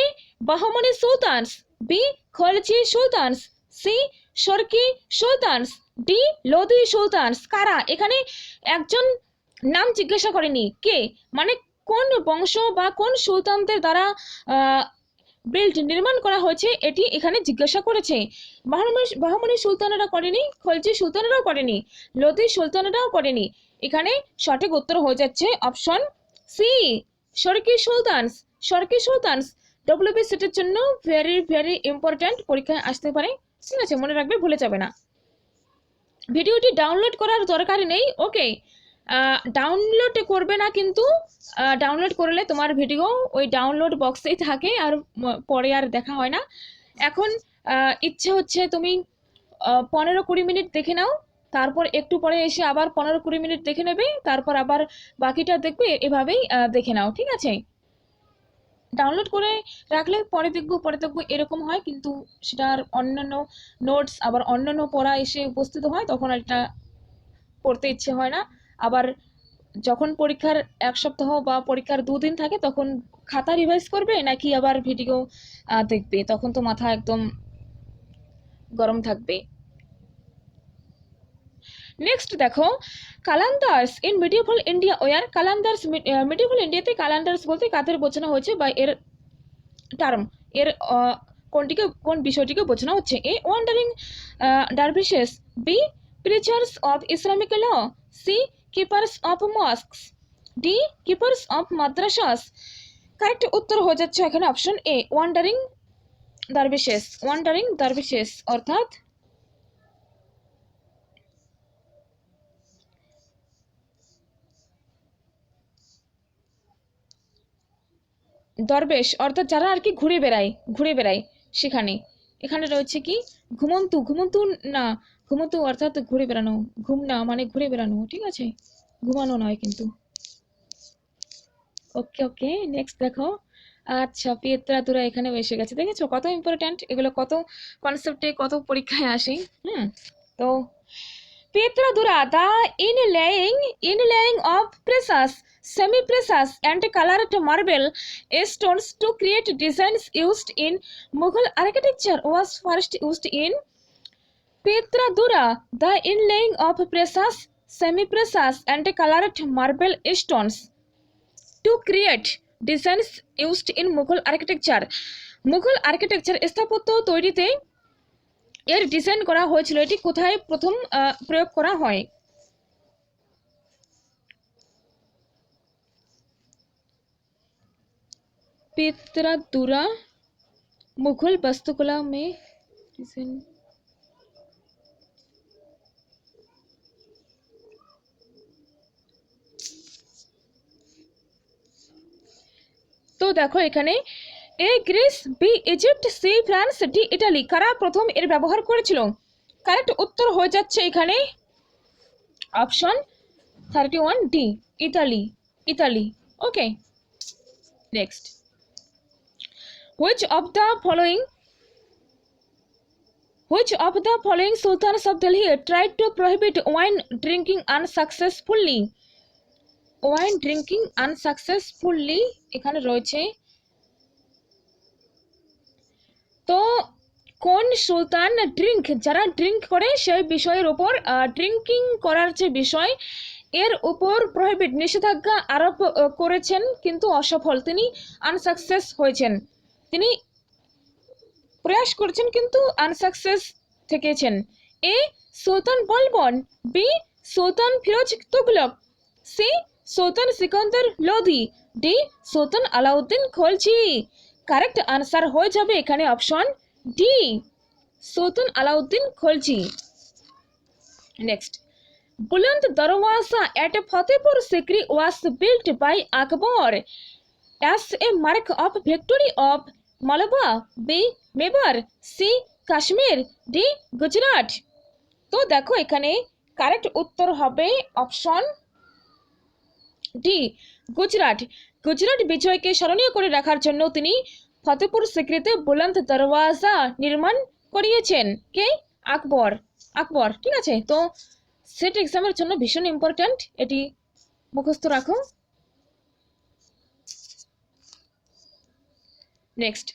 Bahmani sultans, B Khalji sultans, C Sharqi sultans, D Lodi sultans. কারা? এখানে একজন নাম জিজ্ঞাসা করেনি, কে, মানে কোন বংশ বা কোন সুলতানদের দ্বারা বিল্ড নির্মাণ করা হয়েছে এটি এখানে জিজ্ঞাসা করেছে। বাহমনি সুলতানেরা করেনি, খলজি সুলতানেরাও করেনি, লোদি সুলতানেরাও করেনি। এখানে সঠিক উত্তর হয়ে যাচ্ছে option C, Sharqi sultans. Sharqi sultans WB সেটের জন্য ভেরি ভেরি ইম্পর্ট্যান্ট, পরীক্ষায় আসতে পারে, ঠিক আছে, মনে রাখবে, ভুলে যাবে না। ভিডিওটি ডাউনলোড করার দরকার নেই, ওকে, ডাউনলোড করবে না, কিন্তু ডাউনলোড করলে তোমার ভিডিও ওই ডাউনলোড বক্সেই থাকে আর পরে আর দেখা হয় না। এখন ইচ্ছে হচ্ছে তুমি 15-20 মিনিট দেখে নাও, তারপর একটু পরে এসে আবার 15-20 মিনিট দেখে নেবে, তারপর আবার বাকিটা দেখবে, এভাবেই দেখে নাও, ঠিক আছে। ডাউনলোড করে রাখলে পরে দেখবো এরকম হয়, কিন্তু সেটার অন্যান্য নোটস আবার অন্যান্য পড়া এসে উপস্থিত হয়, তখন আর এটা পড়তে ইচ্ছে হয় না। আবার যখন পরীক্ষার 1 সপ্তাহ বা পরীক্ষার 2 দিন থাকে, তখন খাতা রিভাইজ করবে নাকি আবার ভিডিও দেখবে, তখন তো মাথা একদম গরম থাকবে। নেক্সট দেখো, Qalandars in medieval India were. Qalandars, medieval ইন্ডিয়াতে কালান্দার্স বলতে কাদের বোঝানো হয়েছে বা এর টার্ম, এর কোন বিষয়টিকে বোঝানো হচ্ছে? A wandering dervishes, B preachers of Islamic law, C keepers of mosques, D keepers of madrasas. Correct উত্তর হয়ে যাচ্ছে এখানে option A, wandering dervishes. Wandering dervishes অর্থাৎ দরবেশ, অর্থাৎ যারা আর কি ঘুরে বেড়ায় সেখানে। এখানে রয়েছে কি ঘুমন্তু, না, ঘুমন্তু অর্থাৎ ঘুরে বেড়ানো, ঘুম না মানে ঘুরে বেড়ানো, ঠিক আছে, ঘুমানো নয় কিন্তু। ওকে ওকে, নেক্সট দেখো, আচ্ছা পিয়েত্রাদুরা এখানে এসে গেছে, দেখেছো কত ইম্পর্ট্যান্ট, এগুলো কত কনসেপ্টে কত পরীক্ষায় আসে। তো পিয়েত্রাদুরা, the inlaying of precious, semi-precious and colored marble stones to create designs used in Mughal architecture was first used in Pietradura. The inlaying of precious, semi-precious and colored marble stones to create designs used in Mughal architecture. Mughal architecture, স্থাপত্য তৈরিতে এর ডিজাইন করা হয়েছিল। এটি কোথায় প্রথম প্রয়োগ করা হয়? পিত্রাদুরা मुगल वास्तुकला में डिजाइन। তো দেখো এখানে A Greece, B Egypt, C France, D Italy. কারা প্রথম এর ব্যবহার করেছিল? কারেক্ট উত্তর হয়ে যাচ্ছে এখানে option 31 D, Italy. Okay, next, which of the following sultans of Delhi tried to prohibit wine drinking unsuccessfully? Wine drinking unsuccessfully এখানে রয়েছে। তো কোন সুলতান যারা ড্রিঙ্ক করে সেই বিষয়ের উপর, ড্রিঙ্কিং করার যে বিষয় এর উপর প্রহিবিট, নিষেধাজ্ঞা আরোপ করেছেন, কিন্তু অসফল, তিনি আনসাকসেস হয়েছেন, তিনি প্রয়াস করেছেন কিন্তু আনসাকসেস থেকেছেন। এ সুলতান বলবন, বি সুলতান ফিরোজ তুগলক, সি সুলতান সিকন্দর লোধি, ডি সুলতান আলাউদ্দিন খলজি। কারেক্ট আনসার হয়ে যাবে এখানে option D, Sultan Alauddin Khalji. Next, বুলন্দ Darwaza at Fatehpur Sikri was built by Akbar as a mark of victory of Malabar, B Mebar, C Kashmir, D Gujarat. তো দেখো এখানে কারেক্ট উত্তর হবে অপশন ডি, গুজরাট। গুজরাট বিজয়কে স্মরণীয় করে রাখার জন্য তিনি ফতেপুর সিক্রিতে বুলন্দ দরওয়াজা নির্মাণ করিয়েছেন। কে? আকবর। আকবর, ঠিক আছে। তো সেট এক্সামের জন্য ভীষণ ইম্পর্ট্যান্ট, এটি মুখস্থ রাখো। Next,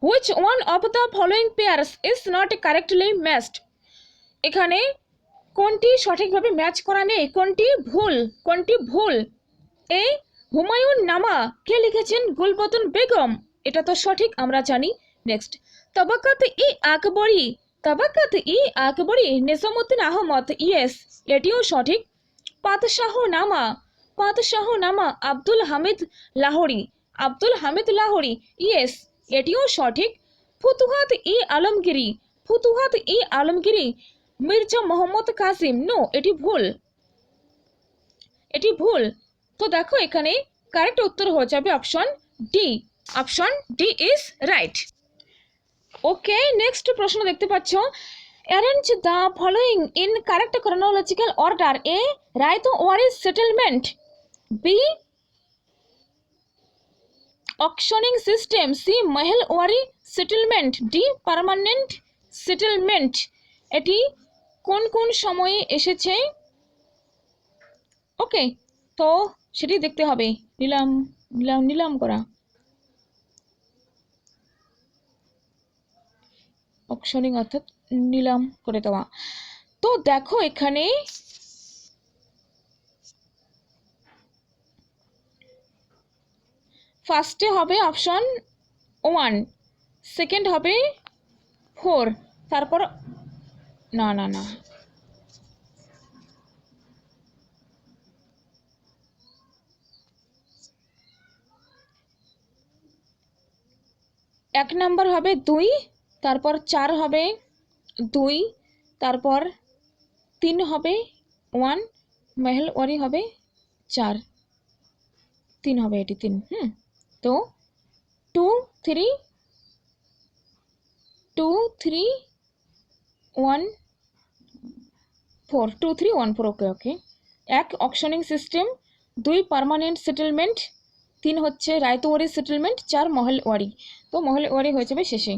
which one of the following pairs is not correctly matched? এখানে কোনটি সঠিকভাবে ম্যাচ করা নেই, কোনটি ভুল, কোনটি ভুল? এ হুমায়ুন নামা কে লিখেছেন? গুলবদন বেগম, এটা তো সঠিক, আমরা জানি। নেক্সট, তবাকাত ই আকবরী, তবাকাত ই আকবরী নিজামুদ্দিন আহমদ, ইয়েস, এটিও সঠিক। পাতশাহ নামা, পাতশাহ নামা আব্দুল হামিদ লাহোরি, আব্দুল হামিদ লাহোরি, ইয়েস, এটিও সঠিক। ফুতুহাত ই আলমগিরি, ফুতুহাত ই আলমগিরি মির্জা মোহাম্মদ কাসিম, নো, এটি ভুল, এটি ভুল। তো দেখো এখানে কারেক্ট উত্তর হয়ে যাবে option D, option D is right. Okay, next প্রশ্ন দেখতে পাচ্ছ, arrange the following in correct chronological order. A Ryotwari settlement, B auctioning system, C Mahalwari settlement, D permanent settlement. এটি কোন কোন সময়ে এসেছে? ওকে, তো সেটি দেখতে হবে। নিলাম নিলাম নিলাম করা, অকশনিং অর্থাৎ নিলাম করে দেওয়া। তো দেখো এখানে ফার্স্টে হবে অপশন 1, সেকেন্ড হবে 4, তারপর না না না, এক নাম্বার হবে 2, তারপর 4 হবে 2, তারপর 3 হবে 1, মহেলওয়ারি হবে 4, 3 হবে, এটি 3। তো 2 3 2 3 1 4, 2 3 1 4, ওকে ওকে। 1 অকশনিং সিস্টেম, 2 পার্মানেন্ট সেটেলমেন্ট, 3 হচ্ছে রায়তওয়ারি সেটেলমেন্ট, 4 মহেলওয়ারি। তো মহেলওয়ারি হয়ে যাবে শেষে,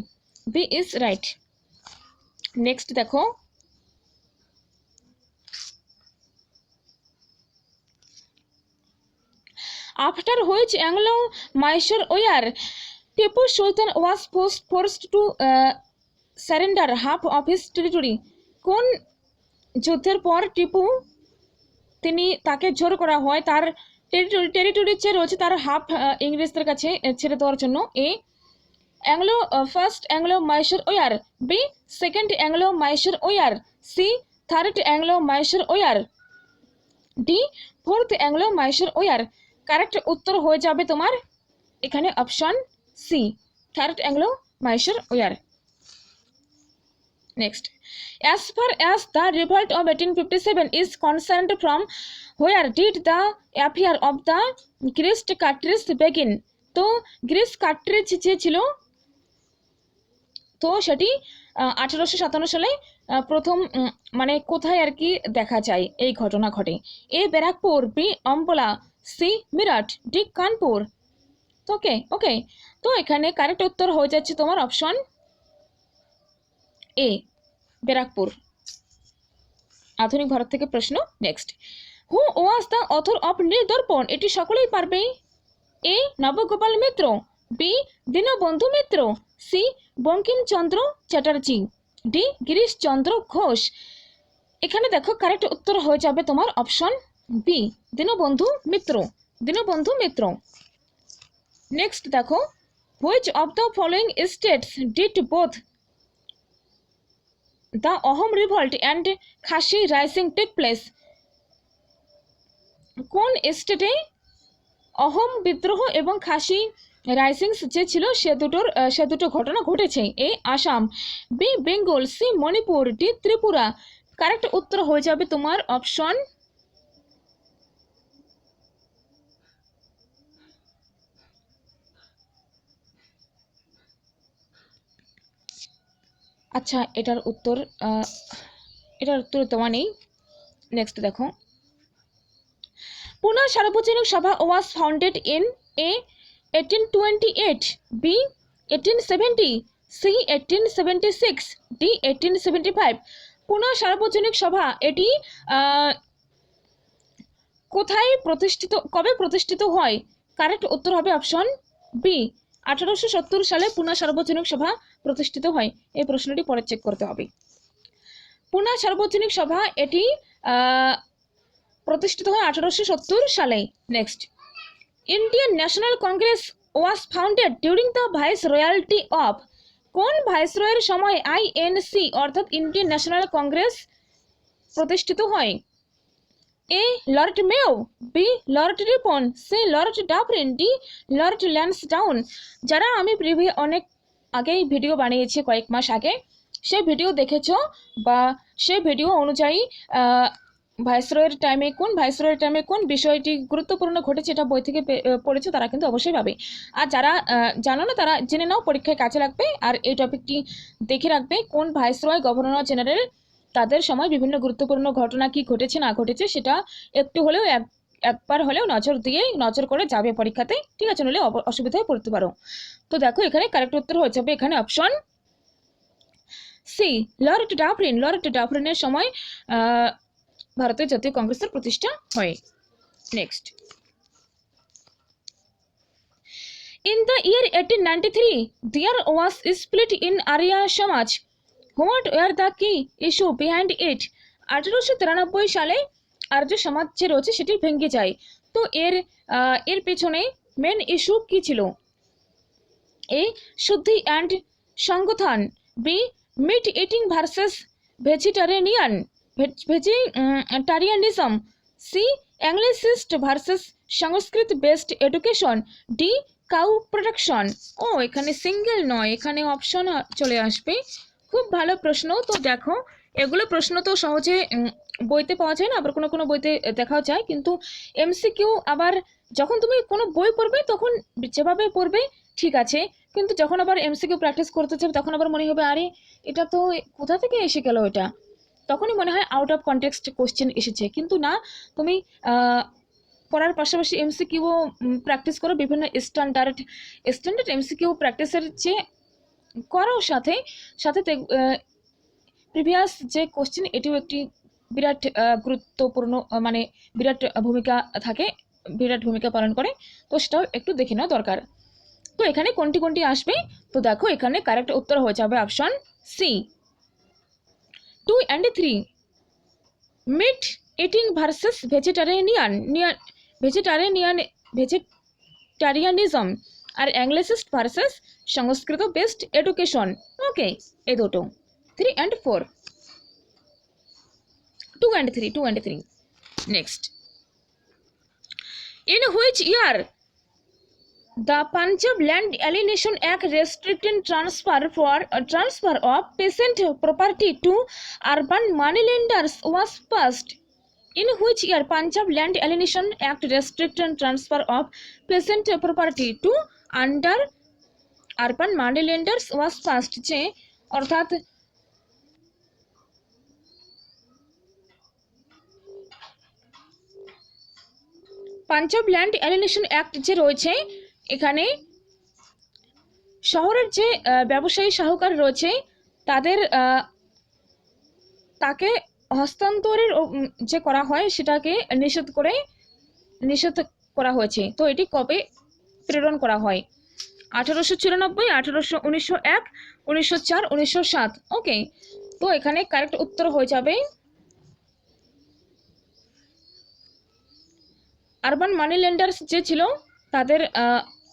বি ইজ রাইট। নেক্সট দেখো, after which Anglo Mysore war Tipu Sultan was forced to surrender half of his territory. কোন যুদ্ধের পর টিপু তাকে জোর করা হয় তার টেরিটরি যে রয়েছে তার হাফ ইংরেজদের কাছে ছেড়ে দেওয়ার জন্য? A first Anglo Mysore war, B second Anglo Mysore war, C third Anglo Mysore war, D fourth Anglo Mysore war. Correct উত্তর হয়ে যাবে তোমার এখানে option C, third Anglo Mysore war. Next, as far as the revolt of 1857 is concerned, from where did the affair of the Great Cartridge begin? তো গ্রিস কার্ট্রিজ যে ছিল, তো সেটি 1857 সালে প্রথম মানে কোথায় আর কি দেখা যায় এই ঘটনা ঘটে? A Barrackpore, B Ambala, C Meerut, D Kanpur. তো ওকে ওকে, তো এখানে কারেক্ট উত্তর হয়ে যাচ্ছে তোমার অপশন এ, ব্যারাকপুর। আধুনিক ভারত থেকে প্রশ্ন। Next, who was the author of Nildarpan? এটি সকলেই পারবে। এ নবগোপাল মিত্র, B Dinabandhu Mitra, C Bankimchandra Chatterjee, D Girishchandra Ghosh. এখানে দেখো কারেক্ট উত্তর হয়ে যাবে তোমার option B, Dinabandhu Mitra, Dinabandhu Mitra. Next দেখো, which of the following states did both the Ahom revolt and Khashi rising take place? কোন স্টেটে অহোম বিদ্রোহ এবং খাসি রাইজিং যে ছিল সে দুটো ঘটনা ঘটেছে? A Assam, B Bengal, C Manipur, D Tripura. Correct উত্তর হয়ে যাবে তোমার অপশন আচ্ছা, এটার উত্তর দেওয়া নেই। নেক্সট দেখো, Pune Sarvajanik Sabha was founded in A. 1828, B. 1870, C. 1876, D. 1875. পুনা সার্বজনিক সভা এটি কোথায় প্রতিষ্ঠিত, কবে প্রতিষ্ঠিত হয়? কারেক্ট উত্তর হবে অপশন বি, 1870 সালে পুনা সার্বজনিক সভা প্রতিষ্ঠিত হয়। এই প্রশ্নটি পরে চেক করতে হবে। পুনা সার্বজনিক সভা এটি প্রতিষ্ঠিত হয় 1870 সালে। Next, Indian national Congress was founded during the vice royalty of, কোন ভাইসরয়ের সময় আইএনসি অর্থাৎ ইন্ডিয়ান ন্যাশনাল কংগ্রেস প্রতিষ্ঠিত হয়? A. Lord Mayo, B. Lord Ripon, C. Lord Dufferin, D. Lord Lansdowne. যারা আমি অনেক আগেই ভিডিও বানিয়েছি, কয়েক মাস আগে, সে ভিডিও দেখেছো বা সে ভিডিও অনুযায়ী ভাইসরয়ের টাইমে কোন বিষয়টি গুরুত্বপূর্ণ ঘটেছে এটা বই থেকে পড়েছো, তারা কিন্তু অবশ্যই পাবে। আর যারা জানো না তারা জেনে নাও, পরীক্ষায় কাজে লাগবে। আর এই টপিকটি দেখে রাখবে কোন ভাইসরয় গভর্নর জেনারেল তাদের সময় বিভিন্ন গুরুত্বপূর্ণ ঘটনা কি ঘটেছে না ঘটেছে সেটা একটু হলেও একবার হলেও নজর করে যাবে পরীক্ষাতে, ঠিক আছে? নইলে অসুবিধায় পড়তে পারো। তো দেখো এখানে কারেক্ট উত্তর হয়ে যাবে এখানে option C, Lord Dufferin. Lord ডাফরিনের সময় ভারতের জাতীয় কংগ্রেসের প্রতিষ্ঠা হয়। Next, in the year 1893 there was a split in Arya Samaj. What were the key issue behind it? 1893 সালে আর্য সমাজ যে রয়েছে সেটি ভেঙে যায়। তো এর পেছনে মেন ইস্যু কি ছিল? এ. Shuddhi and Sangathan, B. Meat eating versus vegetarianism, C. Anglicist versus Sanskrit based education, D. Cow production. ও এখানে সিঙ্গেল নয়, এখানে অপশন চলে আসবে। খুব ভালো প্রশ্ন। তো দেখো এগুলো প্রশ্ন তো সহজে বইতে পাওয়া যায় না, আবার কোনো কোনো বইতে দেখাও যায়, কিন্তু এমসিকিউ আবার যখন তুমি কোনো বই পড়বে তখন যেভাবে পড়বে ঠিক আছে, কিন্তু যখন আবার এমসিকিউ প্র্যাকটিস করতে চাবে তখন আবার মনে হবে আরে এটা তো কোথা থেকে এসে গেল, এটা তখনই মনে হয় আউট অফ কনটেক্সট কোশ্চেন এসেছে। কিন্তু না, তুমি পড়ার পাশাপাশি এমসিকিউ প্র্যাকটিস করো, বিভিন্ন স্ট্যান্ডার্ড এমসিকিউ প্র্যাকটিসের যে করো, সাথে সাথে প্রিভিয়াস যে কোশ্চেন এটিও একটি বিরাট গুরুত্বপূর্ণ মানে বিরাট ভূমিকা পালন করে, তো সেটাও একটু দেখে নেওয়া দরকার। তো এখানে কোনটি আসবে? তো দেখো এখানে কারেক্ট উত্তর হয়ে যাবে option C, 2 and 3, meat eating versus vegetarianism আর Anglicist versus Sanskrit based education. Okay, এই দুটো 3 and 4, 2 and 3. Next, in which year the Punjab Land Alienation Act restricting transfer of peasant property to urban moneylenders was passed? In which year Punjab Land Alienation Act restricting transfer of peasant property to urban moneylenders was passed? যে অর্থাৎ পাঞ্জাব ল্যান্ড অ্যালিনেশন অ্যাক্ট যে রয়েছে, এখানে শহরের যে ব্যবসায়ী শাহুকার রয়েছে তাকে হস্তান্তরের যে করা হয় সেটাকে নিষেধ করা হয়েছে। তো এটি কবে প্রেরণ করা হয়? 1894, 1901, 1904, 1907। ওকে, তো এখানে কারেক্ট উত্তর হয়ে যাবে আরবান মানি লেন্ডার্স যে ছিল তাদের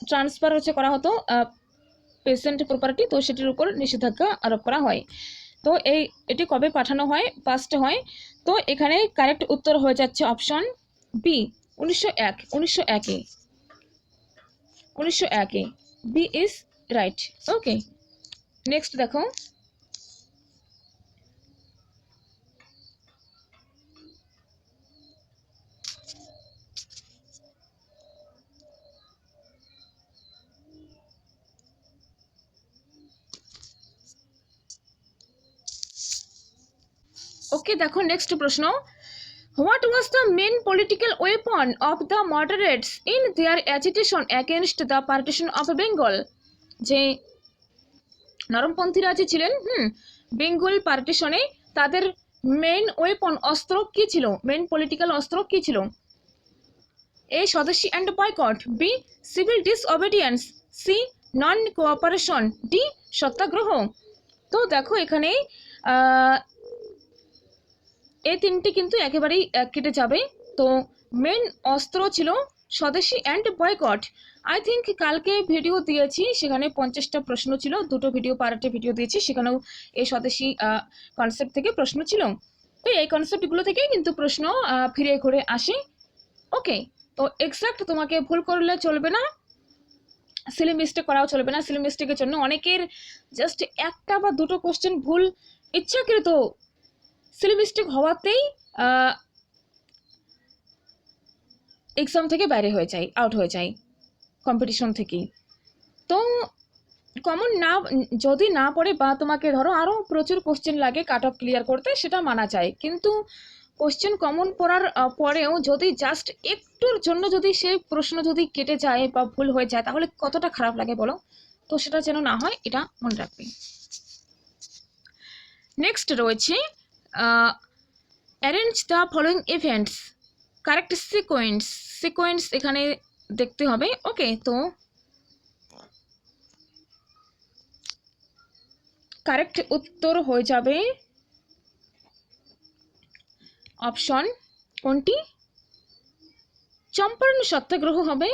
ট্রান্সফার করা হতো পেসেন্ট প্রপার্টি, তো সেটির উপর নিষেধাজ্ঞা আরোপ করা হয়। তো এটি কবে পাস্ট হয়? তো এখানে কারেক্ট উত্তর হয়ে যাচ্ছে option B, 1901 B is right. Okay, next দেখো, ওকে দেখো নেক্সট প্রশ্ন, What was the main political weapon of the moderates in their agitation against the partition of Bengal? যে নরমপন্থীরা যে ছিলেন বেঙ্গল পার্টিশনে তাদের মেইন ওয়েপন অস্ত্র কি ছিল, মেইন পলিটিক্যাল অস্ত্র কি ছিল? A swadeshi and boycott, B civil disobedience, C non cooperation, D satyagraha. তো দেখো এখানে এই তিনটি কিন্তু একেবারেই কেটে যাবে। তো মেন অস্ত্র ছিল স্বদেশী অ্যান্ড বয়কট। আই থিঙ্ক কালকে ভিডিও দিয়েছি, সেখানে 50টা প্রশ্ন ছিল, দুটো ভিডিও পার্টে ভিডিও দিয়েছি, সেখানেও এই স্বদেশী কনসেপ্ট থেকে প্রশ্ন ছিল। তো এই কনসেপ্টগুলো থেকেই কিন্তু প্রশ্ন ফিরে ঘুরে আসে। ওকে, তো এক্সাক্ট তোমাকে ভুল করলে চলবে না, সিলি মিস্টেক করাও চলবে না। সিলি মিস্টেকের জন্য অনেকের জাস্ট একটা বা দুটো কোশ্চেন ভুল ইচ্ছাকৃত সিলি মিস্টেক হওয়াতেই এক্সাম থেকে বাইরে হয়ে যায়, আউট হয়ে যায় কম্পিটিশন থেকে। তো কমন না যদি না পড়ে বা তোমাকে ধরো আরও প্রচুর কোশ্চেন লাগে কাট অফ ক্লিয়ার করতে, সেটা মানা যায়, কিন্তু কোশ্চেন কমন পড়ার পরেও যদি জাস্ট একটুর জন্য যদি সেই প্রশ্ন যদি কেটে যায় বা ভুল হয়ে যায়, তাহলে কতটা খারাপ লাগে বলো? তো সেটা যেন না হয়, এটা মনে রাখবে। নেক্সট রয়েছে arrange the following events, correct sequence এখানে দেখতে হবে। ওকে, তো কারেক্ট উত্তর হয়ে যাবে অপশন কোনটি? চম্পারণ সত্যাগ্রহ হবে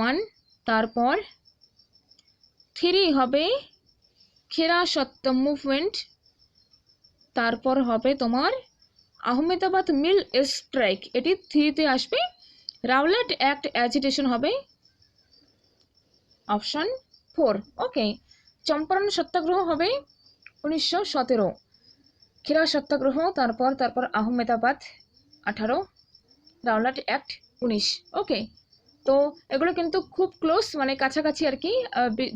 1, তারপর 3 হবে খেরা সত্য মুভমেন্ট, তারপর হবে তোমার আহমেদাবাদ মিল স্ট্রাইক, এটি 3তে আসবে। রাওলাট অ্যাক্ট অ্যাজিটেশন হবে অপশন 4। ওকে, চম্পারণ সত্যাগ্রহ হবে 1917, খেরা সত্যাগ্রহ তারপর আহমেদাবাদ 18, রাওলাট অ্যাক্ট 19। ওকে, তো এগুলো কিন্তু খুব ক্লোজ, মানে কাছাকাছি আর কি,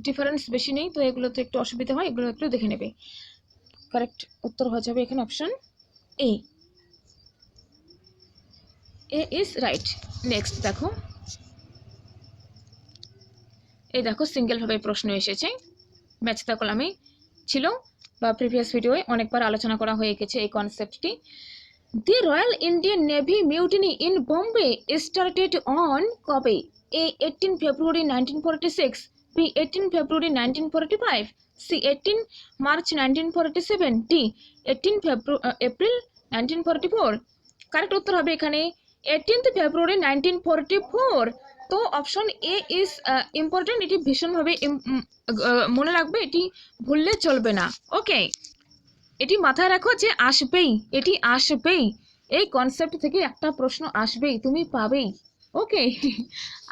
ডিফারেন্স বেশি নেই, তো এগুলোতে একটু অসুবিধা হয়, এগুলো একটু দেখে নেবে। কারেক্ট উত্তর হয়ে যাবে এখানে option A is right. Next দেখো, এই দেখো সিঙ্গেলভাবে প্রশ্ন এসেছে, ম্যাচ দ্য কলামে ছিল বা প্রিভিয়াস ভিডিওয়ে অনেকবার আলোচনা করা হয়ে গেছে এই কনসেপ্টটি। The Royal Indian Navy mutiny in Bombay started on কবে? A 18 February 1946, B 18 February 1945, C 18 March 1947, D 18 April 1944। Correct উত্তর হবে এখানে 18 ফেব্রুয়ারি 1944। তো অপশন এ ইজ ইম্পর্টেন্ট, এটি ভীষণভাবে মনে রাখবে, এটি ভুললে চলবে না। ওকে, এটি মাথায় রাখো যে আসবেই, এটি আসবেই, এই কনসেপ্ট থেকে একটা প্রশ্ন আসবেই, তুমি পাবেই। ওকে,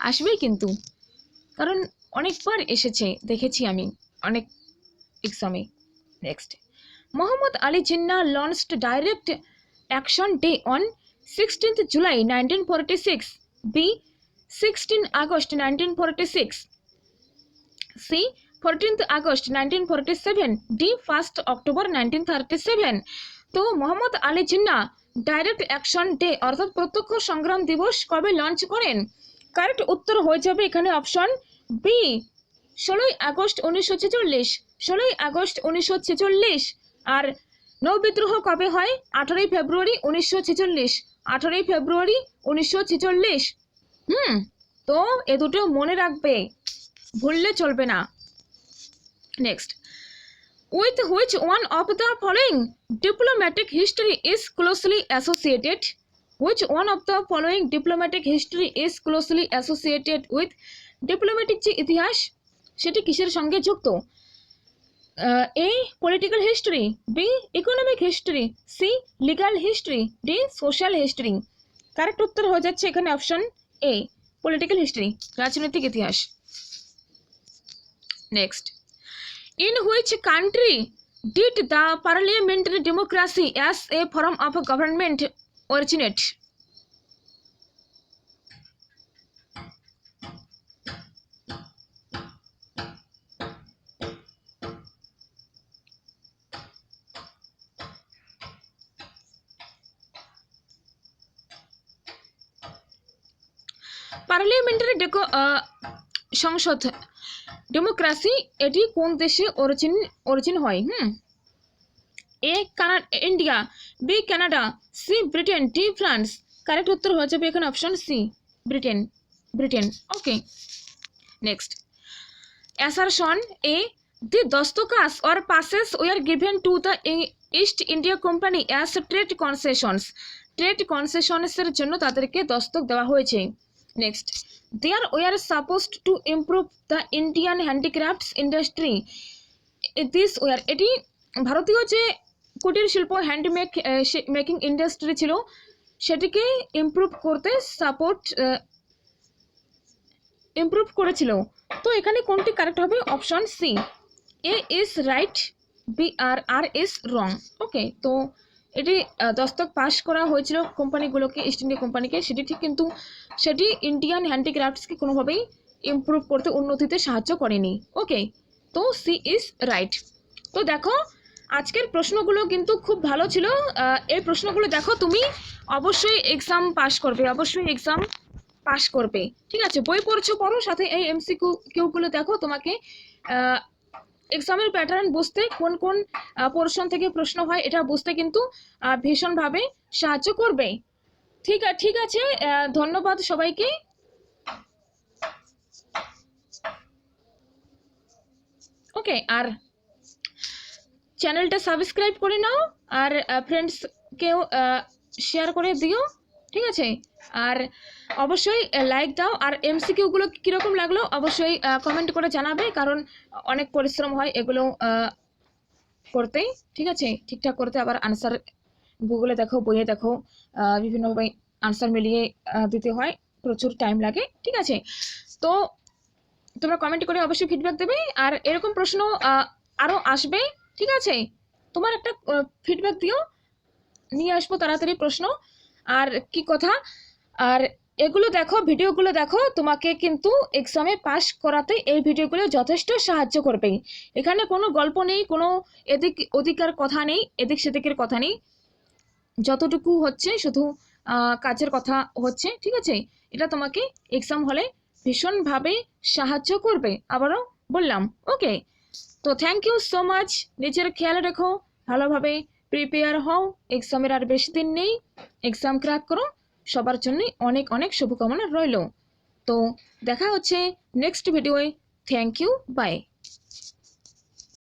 আসবেই কিন্তু, কারণ অনেকবার এসেছে, দেখেছি আমি অনেক এক্সামে। Next, Mohammad Ali Jinnah launched direct action day on 16th July 1946, B 16 August 1946, C 14th August 1947, D 1st October 1937। তো Mohammad Ali Jinnah direct action day অর্থাৎ প্রত্যক্ষ সংগ্রাম দিবস কবে লঞ্চ করেন? কারেক্ট উত্তর হয়ে যাবে এখানে অপশন বি 16 আগস্ট 1946, 16 আগস্ট 1946। আর নৌ বিদ্রোহ কবে হয়? 18 ফেব্রুয়ারি 1946, 18 ফেব্রুয়ারি 1946। তো এ দুটো মনে রাখবে, ভুললে চলবে না। Next, with which one of the following diplomatic history is closely associated? Which one of the following diplomatic history is closely associated with? Diplomatic যে ইতিহাস সেটি কিসের সঙ্গে যুক্ত? A political history, B economic history, C legal history, D social history. Correct উত্তর হয়ে যাচ্ছে এখানে অপশন এ পলিটিক্যাল হিস্ট্রি, রাজনৈতিক ইতিহাস। Next, in which country did the parliamentary democracy as a form of government originate? Parliamentary সংসদ ডেমোক্রেসি এটি কোন দেশে অরিজিন হয়? A India, B Canada, C Britain, D France. Correct উত্তর হয়ে যাবে এখানে option C, Britain. Okay, next. Assertion A. The Dostocas or passes were given to the East India Company as trade concessions. Trade concessions এর জন্য তাদেরকে দস্তক দেওয়া হয়েছে। Next, There were supposed to improve the Indian handicrafts industry. This were, এটি ভারতীয় যে কুটির শিল্প মেকিং ইন্ডাস্ট্রি ছিল সেটিকে ইমপ্রুভ করেছিল। তো এখানে কোনটি কারেক্ট হবে? Option C, A is right, B R is wrong. Okay, তো এটি দস্তক পাস করা হয়েছিল কোম্পানিগুলোকে, ইস্ট ইন্ডিয়া কোম্পানিকে, সেটি ঠিক, কিন্তু সেটি ইন্ডিয়ান হ্যান্ডিক্রাফটসকে কোনোভাবেই ইমপ্রুভ করতে, উন্নতিতে সাহায্য করেনি। ওকে, তো সি ইজ রাইট। তো দেখো আজকের প্রশ্নগুলো কিন্তু খুব ভালো ছিল। এই প্রশ্নগুলো দেখো, তুমি অবশ্যই এক্সাম পাস করবে। ঠিক আছে, বই পড়ো, সাথে এই এমসিকিউগুলো দেখো, তোমাকে এক্সামের প্যাটার্ন বুঝতে, কোন কোন পোর্শন থেকে প্রশ্ন হয় এটা বুঝতে কিন্তু ভীষণভাবে সাহায্য করবে। ঠিক আছে, ধন্যবাদ সবাইকে। ওকে, আর চ্যানেলটা সাবস্ক্রাইব করে নাও, আর ফ্রেন্ডসকেও শেয়ার করে দিও। ঠিক আছে, আর অবশ্যই লাইক দাও। আর এমসিকিউগুলো কীরকম লাগলো অবশ্যই কমেন্ট করে জানাবে, কারণ অনেক পরিশ্রম হয় এগুলো করতে। ঠিক আছে, ঠিকঠাক করতে, আবার আনসার গুগলে দেখো, বইয়ে দেখো, বিভিন্নভাবে আনসার মিলিয়ে দিতে হয়, প্রচুর টাইম লাগে। ঠিক আছে, তো তোমরা কমেন্ট করে অবশ্যই ফিডব্যাক দেবে, আর এরকম প্রশ্ন আরও আসবে। ঠিক আছে, তোমার একটা ফিডব্যাক দিও, নিয়ে আসবো তাড়াতাড়ি প্রশ্ন। আর কি কথা, আর এগুলো দেখো, ভিডিওগুলো দেখো, তোমাকে কিন্তু এক্সামে পাস করাতে এই ভিডিওগুলো যথেষ্ট সাহায্য করবে। এখানে কোনো গল্প নেই, কোনো এদিক ওদিকের কথা নেই, এদিক সেদিকের কথা নেই, যতটুকু হচ্ছে শুধু কাজের কথা হচ্ছে। ঠিক আছে, এটা তোমাকে এক্সাম হলে ভীষণভাবে সাহায্য করবে, আবারও বললাম। ওকে, তো থ্যাংক ইউ সো মাচ। নিজের খেয়াল রেখো, ভালোভাবে প্রিপেয়ার হও, এক্সামের আর বেশি দিন নেই, এক্সাম ক্র্যাক করো। সবার জন্যই অনেক অনেক শুভকামনা রইল। তো দেখা হচ্ছে নেক্সট ভিডিওয়ে। Thank you, by.